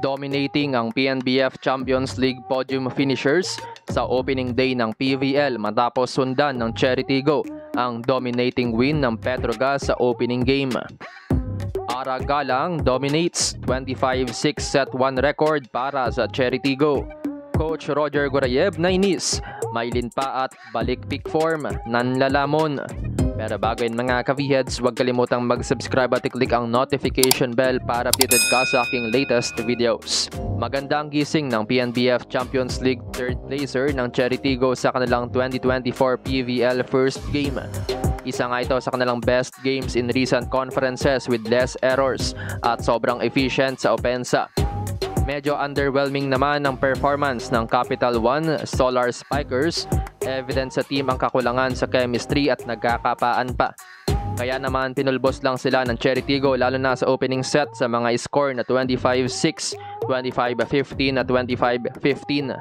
Dominating ang PNBF Champions League podium finishers sa opening day ng PVL matapos sundan ng Cherry Tigo ang dominating win ng Petrogas sa opening game. Ara Galang dominates 25-6 set 1 record para sa Cherry Tigo. Coach Roger Gorayev nainis, mailin pa at balik peak form, nanlalamon. Pero bago yun mga ka-V-Heads, huwag kalimutang mag-subscribe at i-click ang notification bell para updated ka sa aking latest videos. Magandang gising ng PNBF Champions League third placer ng Cherry Tigo sa kanilang 2024 PVL first game. Isa nga ito sa kanilang best games in recent conferences with less errors at sobrang efficient sa opensa. Medyo underwhelming naman ang performance ng Capital One Solar Spikers. Evident sa team ang kakulangan sa chemistry at nagkakapaan pa. Kaya naman pinulbos lang sila ng Cherry Tigo lalo na sa opening set sa mga score na 25-6, 25-15 at 25-15.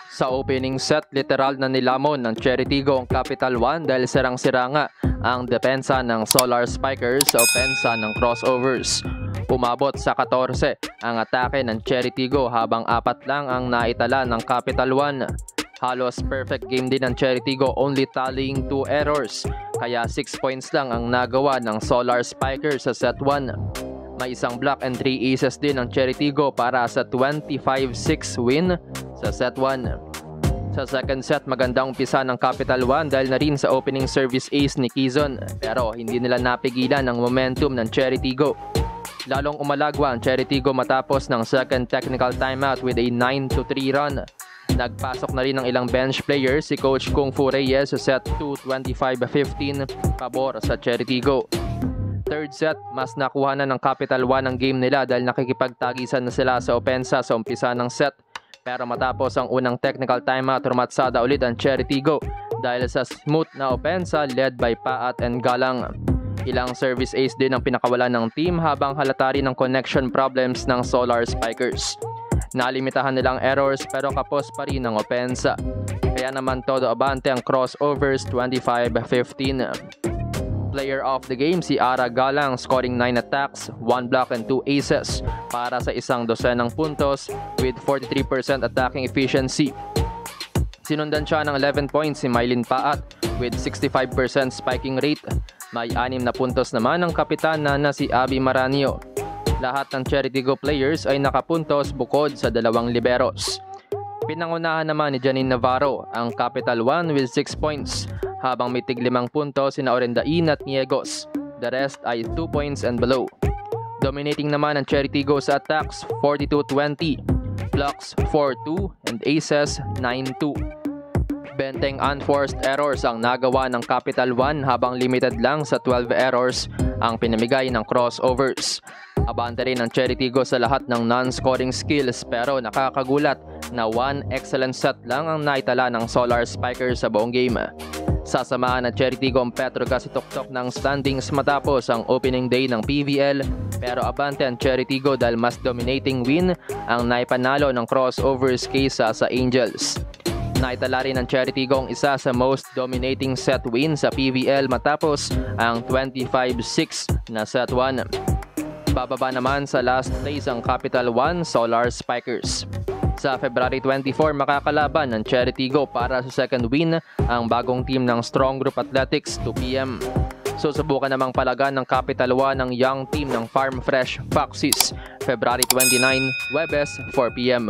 Sa opening set, literal na nilamon ng Cherry Tigo ang Capital One dahil sirang-sira nga ang depensa ng Solar Spikers sa opensa ng crossovers. Umabot sa 14 ang atake ng Cherry Tigo habang 4 lang ang naitala ng Capital One. Halos perfect game din ng Cherry Tigo, only tallying 2 errors. Kaya 6 points lang ang nagawa ng Solar Spikers sa set 1. May isang block and 3 aces din ng Cherry Tigo para sa 25-6 win sa set 1. Sa second set, magandang umpisa ng Capital One dahil na rin sa opening service ace ni Quezon. Pero hindi nila napigilan ang momentum ng Cherry Tigo. Lalong umalagwa ang Cherry Tigo matapos ng second technical timeout with a 9-3 run. Nagpasok na rin ng ilang bench players si Coach Kung Fu Reyes sa set 2, 25-15 pabor sa Cherry Tigo. Third set, mas nakuha na ng Capital One ang game nila dahil nakikipagtagisan na sila sa opensa sa umpisa ng set. Pero matapos ang unang technical timeout, rumatsada ulit ang Cherry Tigo dahil sa smooth na opensa led by Paat and Galang. Ilang service ace din ang pinakawalan ng team habang halata rin ng connection problems ng Solar Spikers. Nalimitahan nilang errors pero kapos pa rin ang opensa. Kaya naman todo abante ang crossovers 25-15. Player of the game si Ara Galang scoring 9 attacks, 1 block and 2 aces para sa isang dosenang puntos with 43% attacking efficiency. Sinundan siya ng 11 points si Mylin Paat with 65% spiking rate. May 6 na puntos naman ang kapitana na si Abby Maranio. Lahat ng Cherry Tigo players ay nakapuntos bukod sa 2 liberos. Pinangunahan naman ni Janine Navarro ang Capital One with 6 points, habang may tig 5 puntos sina Orendain at Niegos. The rest ay 2 points and below. Dominating naman ang Cherry Tigo sa attacks 42-20, blocks 4-2 and aces 9-2. Benteng unforced errors ang nagawa ng Capital One habang limited lang sa 12 errors ang pinamigay ng crossovers. Abante rin ang Cherry Tigo sa lahat ng non-scoring skills pero nakakagulat na 1 excellent set lang ang naitala ng Solar Spikers sa buong game. Sasamahan ng Cherry Tigo ang Petrogas ituktok ng standings matapos ang opening day ng PVL pero abante ang Cherry Tigo dahil mas dominating win ang naipanalo ng crossovers kaysa sa Angels. Naitala rin ng Cherry Tigo ang isa sa most dominating set win sa PVL matapos ang 25-6 na set 1. Bababa naman sa last place ang Capital One Solar Spikers. Sa February 24, makakalaban ng Cherry Tigo para sa second win ang bagong team ng Strong Group Athletics 2 PM. Susubukan namang palagan ng Capital One ang young team ng Farm Fresh Foxes February 29, Webes 4 PM.